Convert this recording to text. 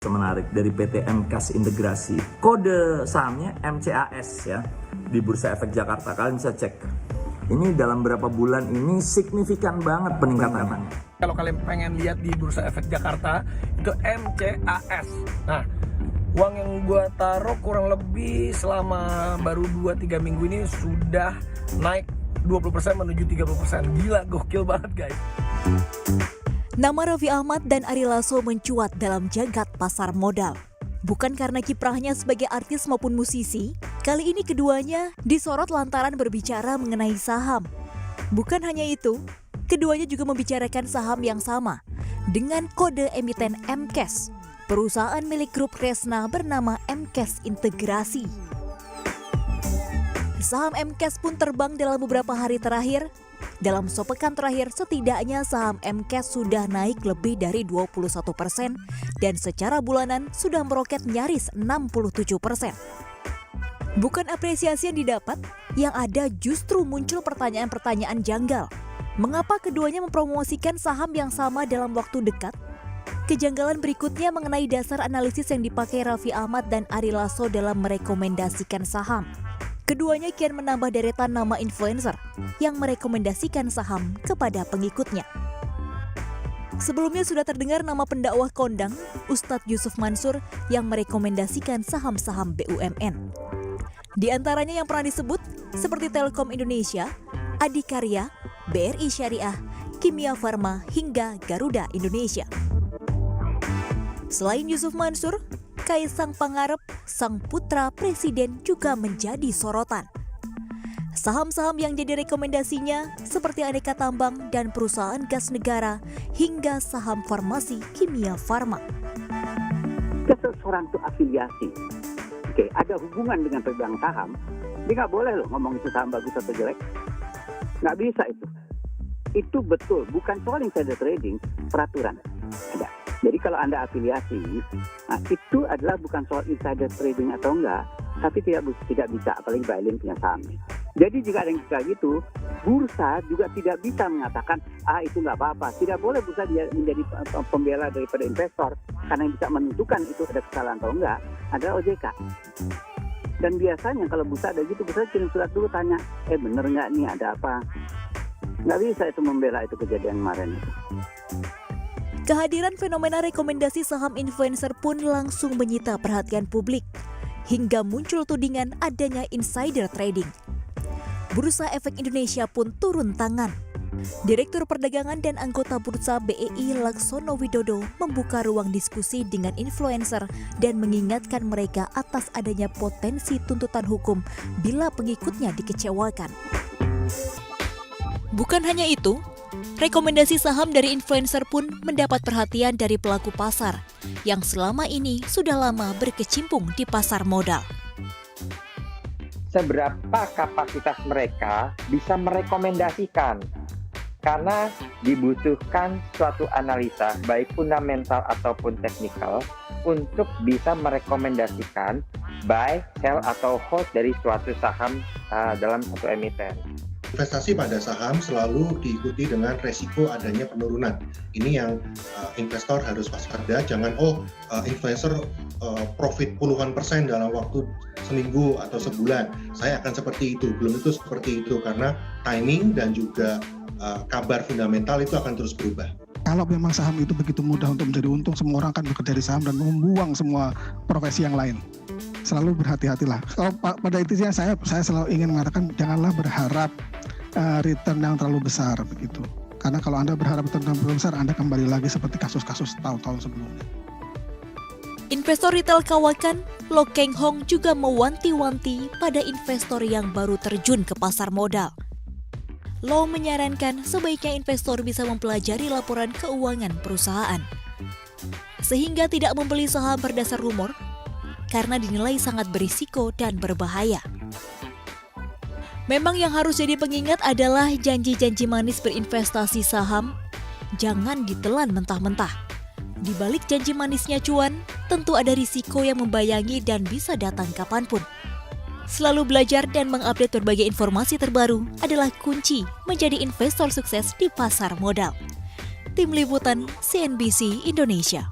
Menarik dari PT MKAS Integrasi. Kode sahamnya MCAS ya di Bursa Efek Jakarta. Kalian bisa cek. Ini dalam berapa bulan ini signifikan banget peningkatannya. Kalau kalian pengen lihat di Bursa Efek Jakarta itu MCAS. Nah, uang yang gua taruh kurang lebih selama baru 2-3 minggu ini sudah naik 20% menuju 30%. Gila, gokil banget guys. Nama Raffi Ahmad dan Ari Lasso mencuat dalam jagat pasar modal. Bukan karena kiprahnya sebagai artis maupun musisi, kali ini keduanya disorot lantaran berbicara mengenai saham. Bukan hanya itu, keduanya juga membicarakan saham yang sama dengan kode emiten MKAS, perusahaan milik grup Kresna bernama MKAS Integrasi. Saham MKAS pun terbang dalam beberapa hari terakhir. Dalam sepekan terakhir, setidaknya saham MKAS sudah naik lebih dari 21% dan secara bulanan sudah meroket nyaris 67%. Bukan apresiasi yang didapat, yang ada justru muncul pertanyaan-pertanyaan janggal. Mengapa keduanya mempromosikan saham yang sama dalam waktu dekat? Kejanggalan berikutnya mengenai dasar analisis yang dipakai Raffi Ahmad dan Ari Lasso dalam merekomendasikan saham. Keduanya kian menambah deretan nama influencer yang merekomendasikan saham kepada pengikutnya. Sebelumnya sudah terdengar nama pendakwah kondang, Ustadz Yusuf Mansur yang merekomendasikan saham-saham BUMN. Di antaranya yang pernah disebut seperti Telkom Indonesia, Adikarya, BRI Syariah, Kimia Farma, hingga Garuda Indonesia. Selain Yusuf Mansur, Kaisang Pangarep, sang putra presiden juga menjadi sorotan. Saham-saham yang jadi rekomendasinya seperti Aneka Tambang dan perusahaan gas negara hingga saham farmasi Kimia Farma. Seseorang itu afiliasi, ada hubungan dengan pegang saham, dia nggak boleh loh ngomong itu saham bagus atau jelek. Nggak bisa itu. Itu betul, bukan soal insider trading, peraturan ada. Jadi kalau Anda afiliasi, nah itu adalah bukan soal insider trading atau enggak, tapi tidak bisa, apalagi Bailin punya saham. Jadi jika ada yang kayak gitu, bursa juga tidak bisa mengatakan, itu nggak apa-apa. Tidak boleh bursa menjadi pembela daripada investor, karena yang bisa menentukan itu ada kesalahan atau enggak adalah OJK. Dan biasanya kalau bursa ada gitu, bursa kirim surat dulu tanya, bener nggak nih ada apa? Nggak bisa itu membela itu kejadian kemarin itu. Kehadiran fenomena rekomendasi saham influencer pun langsung menyita perhatian publik, hingga muncul tudingan adanya insider trading. Bursa Efek Indonesia pun turun tangan. Direktur Perdagangan dan anggota Bursa BEI Laksono Widodo membuka ruang diskusi dengan influencer dan mengingatkan mereka atas adanya potensi tuntutan hukum bila pengikutnya dikecewakan. Bukan hanya itu, rekomendasi saham dari influencer pun mendapat perhatian dari pelaku pasar yang selama ini sudah lama berkecimpung di pasar modal. Seberapa kapasitas mereka bisa merekomendasikan? Karena dibutuhkan suatu analisa baik fundamental ataupun teknikal untuk bisa merekomendasikan buy, sell, atau hold dari suatu saham dalam satu emiten. Investasi pada saham selalu diikuti dengan resiko adanya penurunan. Ini yang investor harus waspada. Jangan influencer profit puluhan persen dalam waktu seminggu atau sebulan. Saya akan seperti itu. Belum itu seperti itu karena timing dan juga kabar fundamental itu akan terus berubah. Kalau memang saham itu begitu mudah untuk menjadi untung, semua orang akan bekerja di saham dan membuang semua profesi yang lain. Selalu berhati-hatilah. Kalau pada intinya saya selalu ingin mengatakan janganlah berharap return yang terlalu besar begitu. Karena kalau Anda berharap return yang terlalu besar, Anda kembali lagi seperti kasus-kasus tahun-tahun sebelumnya. Investor retail kawakan, Lo Keng Hong juga mewanti-wanti pada investor yang baru terjun ke pasar modal. Lo menyarankan sebaiknya investor bisa mempelajari laporan keuangan perusahaan, sehingga tidak membeli saham berdasar rumor, karena dinilai sangat berisiko dan berbahaya. Memang yang harus jadi pengingat adalah janji-janji manis berinvestasi saham, jangan ditelan mentah-mentah. Di balik janji manisnya cuan, tentu ada risiko yang membayangi dan bisa datang kapanpun. Selalu belajar dan mengupdate berbagai informasi terbaru adalah kunci menjadi investor sukses di pasar modal. Tim Liputan CNBC Indonesia.